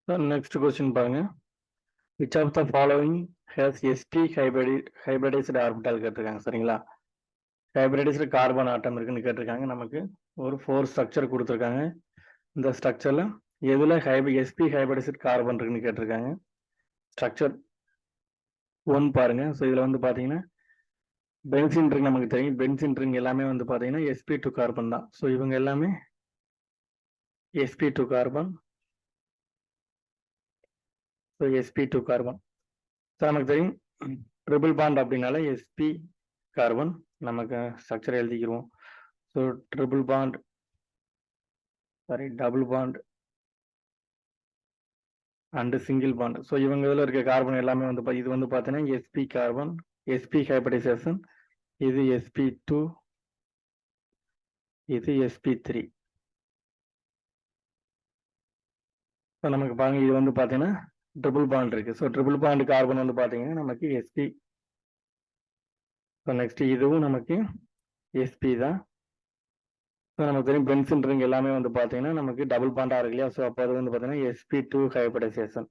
Next question பாருங்க. Which of the following has sp hybridized orbital கேட்டிருக்காங்க சரிங்களா. hybridized carbon atom இருக்குன்னு கேட்டிருக்காங்க. நமக்கு ஒரு 4 ஸ்ட்ரக்சர் கொடுத்துருக்காங்க. இந்த ஸ்ட்ரக்சர்ல எதுல sp hybridized கார்பன் இருக்குன்னு கேட்டிருக்காங்க. ஸ்ட்ரக்சர் 1 பாருங்க. ஸோ இதுல வந்து பாத்தீங்கன்னா பென்சின் ரிங் நமக்கு தெரியும். பென்சின் ரிங் எல்லாமே வந்து பாத்தீங்கன்னா sp2 கார்பன் தான். ஸோ இவங்க எல்லாமே sp2 carbon. So sp2 carbon. So நமக்கு தெரியும் ட்ரிபிள் பாண்ட் அப்படின்னால sp கார்பன் நமக்கு ஸ்ட்ரக்சர் எழுதிக்கிறோம். So triple bond double bond and single bond. So இவங்க இதில் இருக்க கார்பன் எல்லாமே வந்து இது வந்து பார்த்தீங்கன்னா sp கார்பன், sp ஹைபிரிடைசேஷன், இது sp2, இது sp3. ஸோ நமக்கு பாருங்க இது வந்து பார்த்தீங்கன்னா ட்ரிபிள் பாண்ட் இருக்கு. ஸோ ட்ரிபிள் பாண்ட் கார்பன் வந்து பார்த்தீங்கன்னா நமக்கு sp. ஸோ நெக்ஸ்ட் இதுவும் நமக்கு sp தான். ஸோ நமக்கு தெரியும் பென்சின் ரிங் எல்லாமே வந்து பார்த்தீங்கன்னா நமக்கு டபுள் பாண்டா இருக்கு இல்லையா. ஸோ அப்போ அது வந்து பார்த்தீங்கன்னா sp2 ஹைபிரிடைசேஷன்.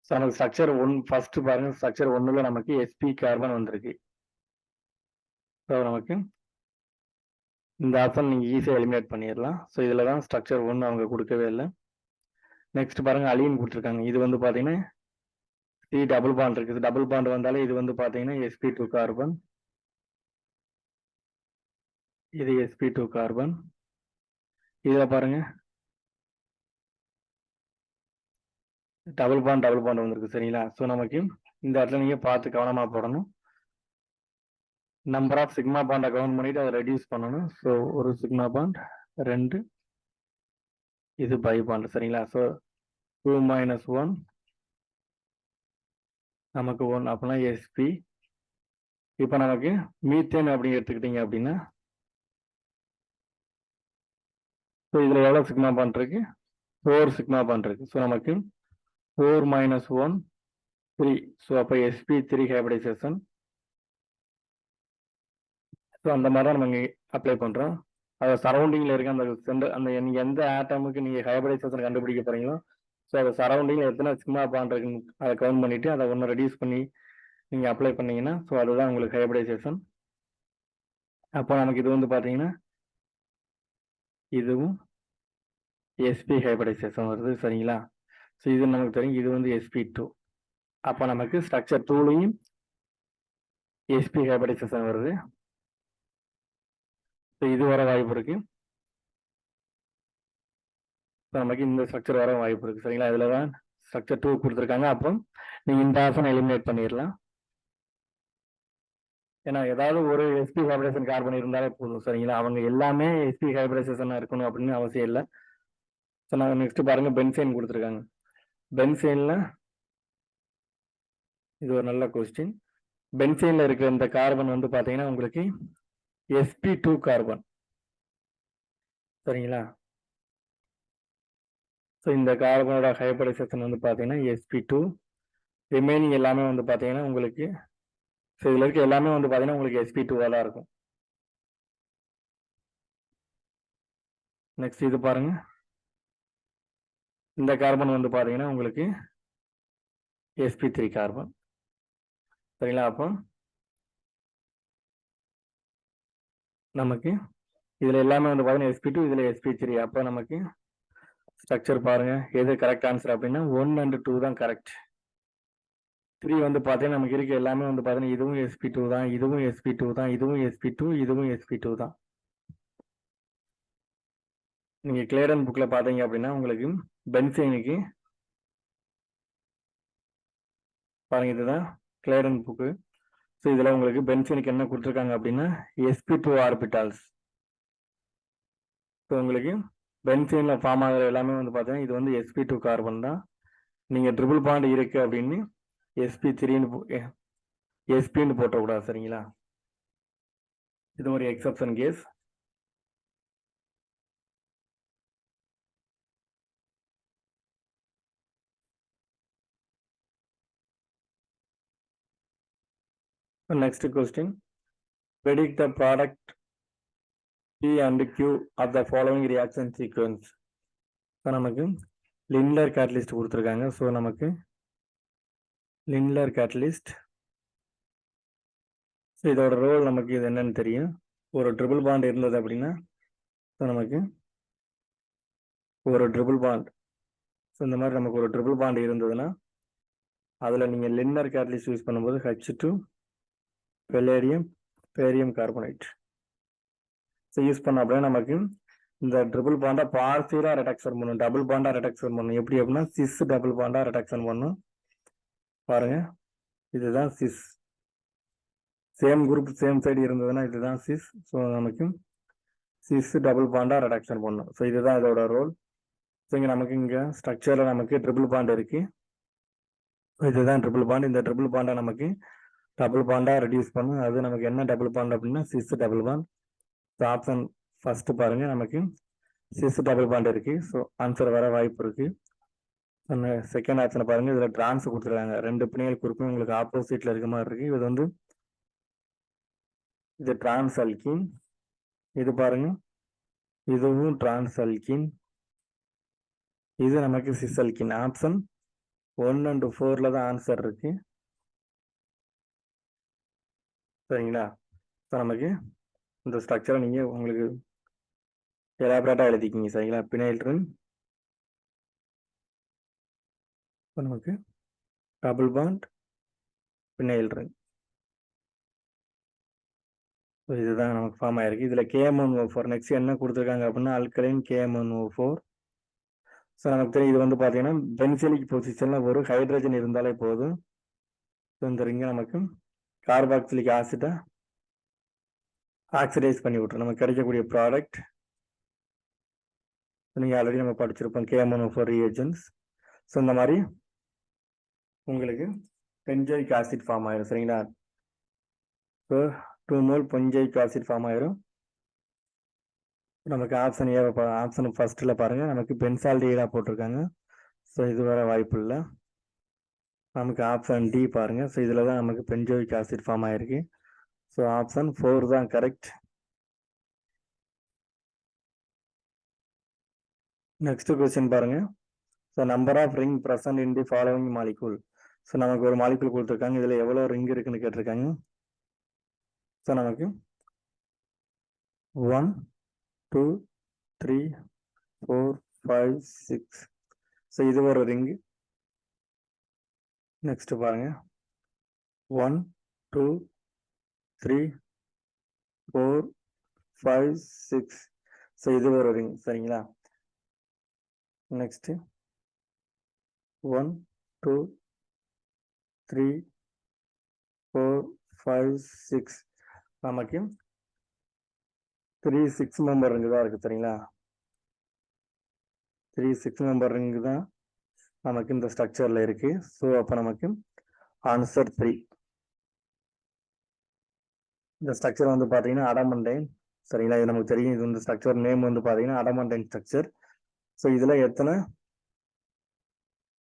ஸோ நமக்கு ஸ்ட்ரக்சர் 1 ஃபர்ஸ்ட் பாருங்க. ஸ்ட்ரக்சர் 1ல நமக்கு sp கார்பன் வந்திருக்கு. ஸோ நமக்கு இந்த ஆப்ஷன் நீங்கள் ஈஸியாக எலிமினேட் பண்ணிடலாம். ஸோ இதில் தான் ஸ்ட்ரக்சர் 1 அவங்க கொடுக்கவே இல்லை. நெக்ஸ்ட் பாருங்க அலீன் கொடுத்துருக்காங்க. இது வந்து பார்த்தீங்கன்னா சி டபுள் பாண்ட் இருக்குது. டபுள் பாண்ட் வந்தாலே இது வந்து பார்த்தீங்கன்னா sp2 கார்பன், இது sp2 கார்பன். இதில் பாருங்க டபுள் பாண்ட் வந்திருக்கு சரிங்களா. ஸோ நமக்கு இந்த இடத்துல நீங்கள் பார்த்து கவனமாக போடணும். நம்பர் ஆஃப் சிக்மா பாண்டை கவுண்ட் பண்ணிட்டு அதை ரெடியூஸ் பண்ணணும். ஸோ ஒரு சிக்மா பாண்ட் 2, இது பை பாண்ட் சரிங்களா. ஸோ 2 - 1 நமக்கு 1 அப்படின்னா sp. இப்போ நமக்கு மீத்தேன் அப்படின்னு எடுத்துக்கிட்டீங்க அப்படின்னா ஸோ இதில் எவ்வளோ சிக்மா பாண்ட் இருக்கு? 4 சிக்மா பாண்ட் இருக்கு. ஸோ நமக்கு 4 - 1 3. ஸோ அப்போ sp3 ஹைபிரிடைசேஷன். ஸோ அந்த மாதிரி தான் நம்ம அப்ளை பண்ணுறோம். அதை சரௌண்டிங்கில் இருக்க அந்த சென்டர் அந்த நீங்கள் எந்த ஆட்டமுக்கு நீங்கள் ஹைபிரிடைசேஷன் கண்டுபிடிக்க போகிறீங்களோ ஸோ அதை சரௌண்டிங்கில் எத்தனை சிக்மா பாண்ட் இருக்குன்னு அதை கவுண்ட் பண்ணிவிட்டு அதை ஒன்று ரெடியூஸ் பண்ணி நீங்கள் அப்ளை பண்ணீங்கன்னா ஸோ அதுதான் உங்களுக்கு ஹைபிரிடைசேஷன். அப்போ நமக்கு இது வந்து பார்த்தீங்கன்னா இதுவும் sp ஹைபிரிடைசேஷன் வருது சரிங்களா. ஸோ இது நமக்கு தெரியும் இது வந்து sp2. அப்போ நமக்கு ஸ்ட்ரக்சர் 2லையும் sp ஹைபிரிடைசேஷன் வருது. ஸோ இது வர வாய்ப்பு இருக்கு. ஸோ நமக்கு இந்த ஸ்ட்ரக்சர் வர வாய்ப்பு இருக்கு சரிங்களா. இதில் தான் ஸ்ட்ரக்சர் 2 கொடுத்துருக்காங்க. அப்போ நீங்கள் இந்த ஆப்ஷன் எலிமினேட் பண்ணிடலாம். ஏன்னா ஏதாவது ஒரு sp ஹைபிரிடைசேஷன் கார்பன் இருந்தாலே போதும் சரிங்களா. அவங்க எல்லாமே sp ஹைபிரிடைசேஷனாக இருக்கணும் அப்படின்னு அவசியம் இல்லை. ஸோ நாங்கள் நெக்ஸ்ட் பாருங்க பென்சைன் கொடுத்துருக்காங்க. பென்சைன்ல இது ஒரு நல்ல கொஸ்டின். பென்சைன்ல இருக்கிற இந்த கார்பன் வந்து பார்த்தீங்கன்னா உங்களுக்கு sp2 கார்பன் சரிங்களா. ஸோ இந்த கார்பனோட ஹைபிரிடைசேஷன் வந்து பார்த்தீங்கன்னா sp2. ரிமைனிங் எல்லாமே வந்து பார்த்தீங்கன்னா உங்களுக்கு ஸோ இதில் இருக்க எல்லாமே வந்து பார்த்தீங்கன்னா உங்களுக்கு sp2 தான் இருக்கும். நெக்ஸ்ட் இது பாருங்க. இந்த கார்பன் வந்து பார்த்தீங்கன்னா உங்களுக்கு sp3 கார்பன் சரிங்களா. அப்போ நமக்கு இதில் எல்லாமே வந்து பார்த்தீங்கன்னா sp2, இதில் sp3. அப்போ நமக்கு ஸ்ட்ரக்சர் பாருங்க எது கரெக்ட் ஆன்சர் அப்படின்னா 1 and 2 தான் கரெக்ட். 3 வந்து பார்த்தீங்கன்னா நமக்கு இருக்க எல்லாமே வந்து பார்த்தீங்கன்னா இதுவும் sp2 தான், இதுவும் sp2 தான், இதுவும் sp2, இதுவும் sp2 தான். நீங்கள் கிளேடன் புக்கில் பார்த்தீங்க அப்படின்னா உங்களுக்கு பென்சைனுக்கு பாருங்க இதுதான் கிளேடன் புக்கு. ஸோ இதில் உங்களுக்கு பென்சைனுக்கு என்ன கொடுத்துருக்காங்க அப்படின்னா sp2 ஆர்பிட்டால்ஸ். ஸோ உங்களுக்கு பென்சைனில் ஃபார்ம் ஆகிற எல்லாமே வந்து பார்த்தீங்கன்னா இது வந்து sp2 கார்பன் தான். நீங்கள் ட்ரிபிள் பாண்ட் இருக்கு அப்படின்னு sp3ன்னு போட்டக்கூடாது சரிங்களா. இது ஒரு exception case. Next question. Predict the product P and Q of the following reaction sequence. So நமக்கு லின்லர் கேட்டலிஸ்ட் கொடுத்துருக்காங்க. ஸோ நமக்கு லின்லர் கேட்டலிஸ்ட். ஸோ இதோட ரோல் நமக்கு இது என்னன்னு தெரியும். ஒரு ட்ரிபிள் பாண்ட் இருந்தது அப்படின்னா ஸோ நமக்கு ஒரு ட்ரிபிள் பாண்ட், ஸோ இந்த மாதிரி நமக்கு ஒரு ட்ரிபிள் பாண்ட் இருந்ததுன்னா அதில் நீங்கள் லின்லர் கேட்டலிஸ்ட் யூஸ் பண்ணும்போது H2 palladium barium carbonate so use பண்ண அப்படின்னா நமக்கு இந்த ட்ரிபிள் பாண்டா பார்சியலா ரெடக்ஷன் பண்ணும், டபுள் பாண்டா ரெடக்ஷன் பண்ணும். எப்படி அப்படின்னா சிஸ் டபுள் பாண்டா ரெடக்ஷன் பண்ணும். பாருங்க, இதுதான் sis. Same group same side இருந்ததுன்னா இதுதான் சிஸ். ஸோ நமக்கு சிஸ் டபுள் பாண்டா ரெடக்ஷன் பண்ணும். ஸோ இதுதான் இதோட ரோல். ஸோ இங்கே நமக்கு இங்கே ஸ்ட்ரக்சரில் நமக்கு ட்ரிபிள் பாண்ட் இருக்கு. இதுதான் ட்ரிபிள் பாண்ட். இந்த ட்ரிபிள் பாண்டை நமக்கு டபுள் பாண்டா ரெடியூஸ் பண்ணும். அது நமக்கு என்ன டபுள் பாண்ட் அப்படின்னா sis double bond. So option first பாருங்க, நமக்கு சிஸ் டபுள் பாண்ட் இருக்கு. ஸோ ஆன்சர் வர வாய்ப்பு இருக்கு. செகண்ட் ஆப்ஷனை பாருங்க, இதுல டிரான்ஸ் கொடுத்துருக்காங்க. ரெண்டு பிணையல் குறிப்பும் உங்களுக்கு ஆப்போசிட்ல இருக்க மாதிரி இருக்கு. இது வந்து இது டிரான்ஸ் அல்கின். இது பாருங்க, இதுவும் டிரான்ஸ் அல்கின். இது நமக்கு சிஸ் அல்கின். ஆப்ஷன் 1 and 4ல தான் ஆன்சர் இருக்கு. சரிங்களா? ஸோ நமக்கு இந்த ஸ்ட்ரக்சரை நீங்க உங்களுக்கு எலாபரேட்டா எழுதிக்கிங்க. சரிங்களா? பிணைல் ரிங், நமக்கு டபுள் பாண்ட், பிணைல் ரிங். இதுதான் நமக்கு ஃபார்ம் ஆயிருக்கு. இதுல KMnO4 நெக்ஸ்ட் என்ன கொடுத்துருக்காங்க அப்படின்னா அல்கலைன் KMnO4. ஸோ நமக்கு தெரியும், இது வந்து பார்த்தீங்கன்னா பென்சிலிக் பொசிஷன்ல ஒரு ஹைட்ரஜன் இருந்தாலே போதும். ஸோ இந்த ரிங்கை நமக்கு கார்பாக்சிலிக் ஆசிட்டை ஆக்சிடைஸ் பண்ணி விட்டுரும். நமக்கு கிடைக்கக்கூடிய ப்ராடக்ட் நீங்கள் ஆல்ரெடி நம்ம படிச்சிருப்போம், KMnO4 ரியேஜன்ஸ். ஸோ இந்த மாதிரி உங்களுக்கு பென்ஜோயிக் ஆசிட் ஃபார்ம் ஆயிரும். சரிங்களா? ஸோ 2 mol பென்ஜோயிக் ஆசிட் ஃபார்ம் ஆயிரும். நமக்கு ஆப்ஷன் ஏ, ஆப்ஷன் ஃபர்ஸ்ட்ல பாருங்க, நமக்கு பென்சால்டிஹைடா போட்டிருக்காங்க. ஸோ இது வர வாய்ப்பு இல்லை. நமக்கு ஆப்ஷன் டி பாருங்க. ஸோ இதுல தான் நமக்கு பென்ஜோயிக் ஆசிட் ஃபார்ம் ஆயிருக்கு. ஸோ ஆப்ஷன் 4 தான் கரெக்ட். நெக்ஸ்ட் கொஸ்டின் பாருங்க. So number of ring present in the following molecule. So நமக்கு ஒரு மாலிகூல் கொடுத்துருக்காங்க. இதுல எவ்வளவு ரிங் இருக்குன்னு கேட்டிருக்காங்க. ஸோ நமக்கு 1 2 3 4 5 6. ஸோ இது ஒரு ரிங். நெக்ஸ்ட் பாருங்க, 1 2 3 4 5 6. ஸோ இது ஒரு ரிங். சரிங்களா? நெக்ஸ்ட் 1 2 3 4 5 6. நமக்கு 3 6 மெம்பர் ரிங்கு தான் இருக்கு. சரிங்களா? 3 6 மெம்பர் ரிங்கு தான் நமக்கு இந்த ஸ்ட்ரக்சர்ல இருக்கு. ஸோ அப்போ நமக்கு ஆன்சர் 3. இந்த ஸ்ட்ரக்சர் வந்து பார்த்தீங்கன்னா அடமண்டைன். சரிங்களா? இது நமக்கு தெரியும். இது இந்த ஸ்ட்ரக்சர் நேம் வந்து பார்த்தீங்கன்னா அடமண்டைன் ஸ்ட்ரக்சர். ஸோ இதுல எத்தனை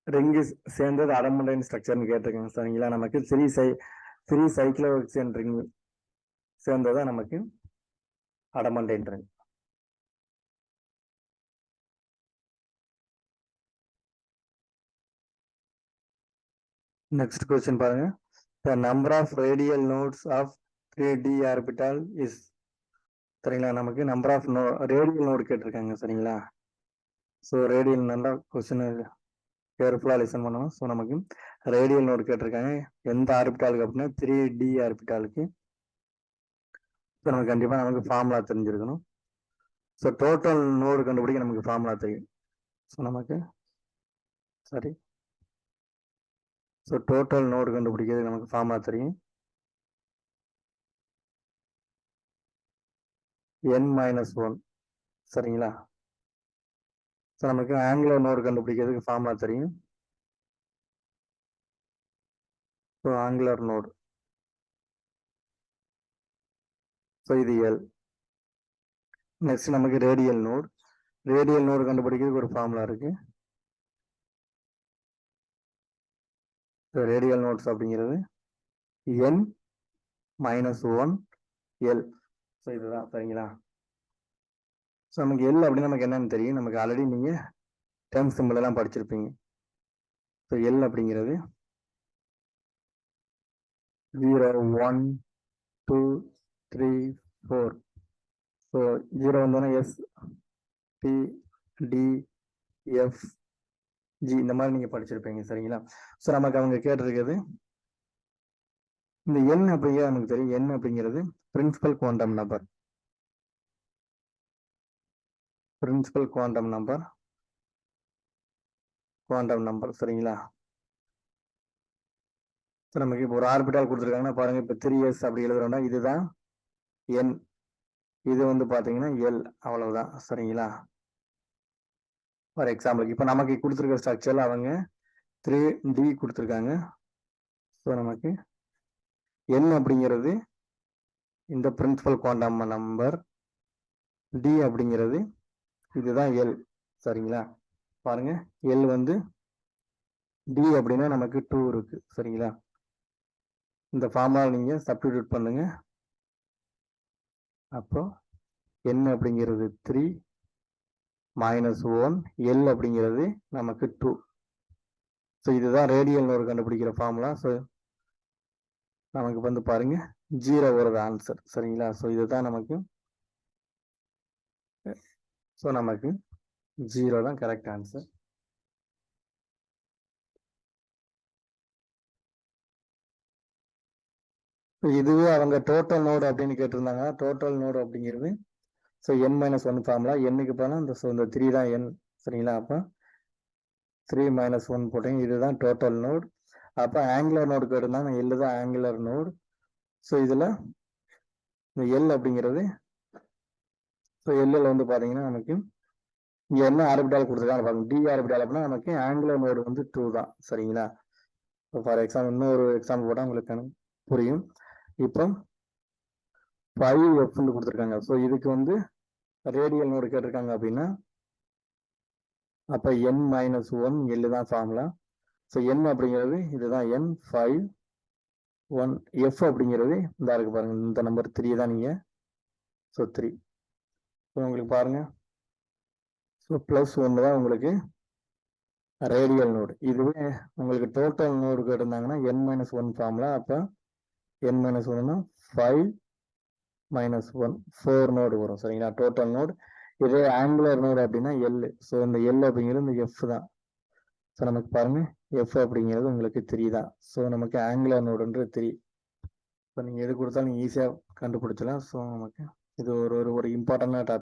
ரிங்கு சேர்ந்தது அடமண்டைன் ஸ்ட்ரக்சர்னு கேட்டிருக்காங்க. சரிங்களா? நமக்கு 3 சைக்ளோஹெக்சேன் ரிங் சேர்ந்ததா நமக்கு அடமண்டைன் ரிங். நெக்ஸ்ட் கொஸ்டின் பாருங்க. The number of radial nodes of 3d orbital is. சரிங்களா? நமக்கு நம்பர் ஆஃப் ரேடியல் நோடு கேட்டிருக்காங்க. சரிங்களா? ஸோ ரேடியல் நல்லா கொஸ்டின் கேர்ஃபுல்லாக லிசன் பண்ணணும். ஸோ நமக்கு ரேடியல் நோடு கேட்டிருக்காங்க எந்த ஆர்பிட்டாலுக்கு அப்படின்னா 3d ஆர்பிட்டாலுக்கு. ஸோ நமக்கு கண்டிப்பாக நமக்கு ஃபார்முலா தெரிஞ்சிருக்கணும். ஸோ டோட்டல் நோடு கண்டுபிடிக்க நமக்கு ஃபார்முலா தெரியும். ஸோ நமக்கு சரி, ஸோ டோட்டல் நோடு கண்டுபிடிக்கிறது நமக்கு ஃபார்முலா தெரியும். n-1. சரிங்களா? ஸோ நமக்கு ஆங்குலர் நோடு கண்டுபிடிக்கிறதுக்கு ஃபார்முலா தெரியும். ஸோ ஆங்குலர் நோடு, ஸோ இது L. நெக்ஸ்ட் நமக்கு ரேடியல் நோடு. ரேடியல் நோடு கண்டுபிடிக்கிறதுக்கு ஒரு ஃபார்முலா இருக்கு. ஸோ ரேடியல் நோட்ஸ் அப்படிங்கிறது n-1 L. ஸோ இதுதான். சரிங்களா? ஸோ நமக்கு L அப்படின்னு நமக்கு என்னன்னு தெரியும். நமக்கு ஆல்ரெடி நீங்க டேர்ம் சிம்பிள் எல்லாம் படிச்சிருப்பீங்க. ஸோ எல் அப்படிங்கிறது 0 1 2 3 4. ஸோ 0 வந்தோன்னா s p d f g இந்த மாதிரி நீங்க படிச்சிருப்பீங்க சரிங்களா. ஸோ நமக்கு அவங்க கேட்டிருக்கிறது இந்த என் அப்படிங்கிறது நமக்கு தெரியும். என் அப்படிங்கிறது principal quantum number. Principal quantum number சரிங்களா. ஸோ நமக்கு இப்போ ஒரு ஆர்பிட்டால் கொடுத்துருக்காங்கன்னா பாருங்க, இப்போ 3s அப்படி எழுதுறோம்னா இதுதான் என், இது வந்து பாத்தீங்கன்னா எல், அவ்வளவுதான் சரிங்களா. ஃபார் எக்ஸாம்பிளுக்கு இப்போ நமக்கு கொடுத்துருக்க ஸ்ட்ரக்சர்ல அவங்க 3D கொடுத்துருக்காங்க. ஸோ நமக்கு என் அப்படிங்கிறது இந்த பிரின்சிபல் குவாண்டம் நம்பர், டி அப்படிங்கிறது இதுதான் எல் சரிங்களா. பாருங்க எல் வந்து டி அப்படின்னா நமக்கு 2 இருக்கு சரிங்களா. இந்த ஃபார்முலா நீங்க சப்ஸ்டிடியூட் பண்ணுங்க. அப்போ n அப்படிங்கிறது 3 -1, L அப்படிங்கிறது நமக்கு 2. ஸோ இதுதான் ரேடியல் நோடு கண்டுபிடிக்கிற ஃபார்முலா. ஸோ நமக்கு வந்து பாருங்க 0 வருது ஆன்சர் சரிங்களா. ஸோ இதுதான் நமக்கு, ஸோ நமக்கு 0 தான் கரெக்ட் ஆன்சர். இதுவே அவங்க டோட்டல் நோடு அப்படின்னு கேட்டிருந்தாங்க. டோட்டல் நோடு அப்படிங்கிறது ஸோ n-1 ஃபார்முலா, என்னுக்கு போனால் இந்த 3 தான் n சரிங்களா. அப்போ 3 - 1 போட்டீங்க, இதுதான் டோட்டல் நோடு. அப்போ ஆங்குலர் நோடு கேட்டிருந்தாங்க, எல் தான் ஆங்குலர் நோடு. ஸோ இதில் இந்த எல் அப்படிங்கிறது, ஸோ எல்லில் வந்து பார்த்தீங்கன்னா நமக்கு இங்கே என்ன ஆர்பிட்டால் கொடுத்துருக்காங்க பாருங்க, டி ஆர்பிட்டால் அப்படின்னா நமக்கு ஆங்குலர் நோடு வந்து 2 தான் சரிங்களா. இப்போ ஃபார் எக்ஸாம்பிள் இன்னொரு எக்ஸாம்பிள் போட்டால் உங்களுக்கு புரியும். இப்போ 5Fன்னு கொடுத்துருக்காங்க. ஸோ இதுக்கு வந்து ரேடியல் நோடு கேட்டிருக்காங்க அப்படின்னா அப்போ n-1 எல் தான் ஃபார்முலா. ஸோ n அப்படிங்கிறது இதுதான் n 5 1, எஃப் அப்படிங்கிறது இந்த இருக்கு பாருங்க, இந்த நம்பர் 3 தான் நீங்க. ஸோ 3 உங்களுக்கு பாருங்க. ஸோ +1 தான் உங்களுக்கு ரேடியல் நோடு. இதுவே உங்களுக்கு டோட்டல் நோடு கேட்டிருந்தாங்கன்னா n-1 ஃபார்முலா. அப்போ n-1னா 5 -1 4 நோடு வரும் சரிங்களா, டோட்டல் நோடு. இதே ஆங்குலர் நோடு அப்படின்னா எல். ஸோ இந்த எல் அப்படிங்கிறது இந்த எஃப் தான். ஸோ நமக்கு பாருங்க எஃப் அப்படிங்கிறது உங்களுக்கு 3 தான். ஸோ நமக்கு ஆங்குலர் நோடுன்றது 3. ஸோ நீங்கள் எது கொடுத்தாலும் நீங்கள் ஈஸியாக கண்டுபிடிச்சலாம். ஸோ நமக்கு இது ஒரு இம்பார்ட்டண்டான டாபிக்.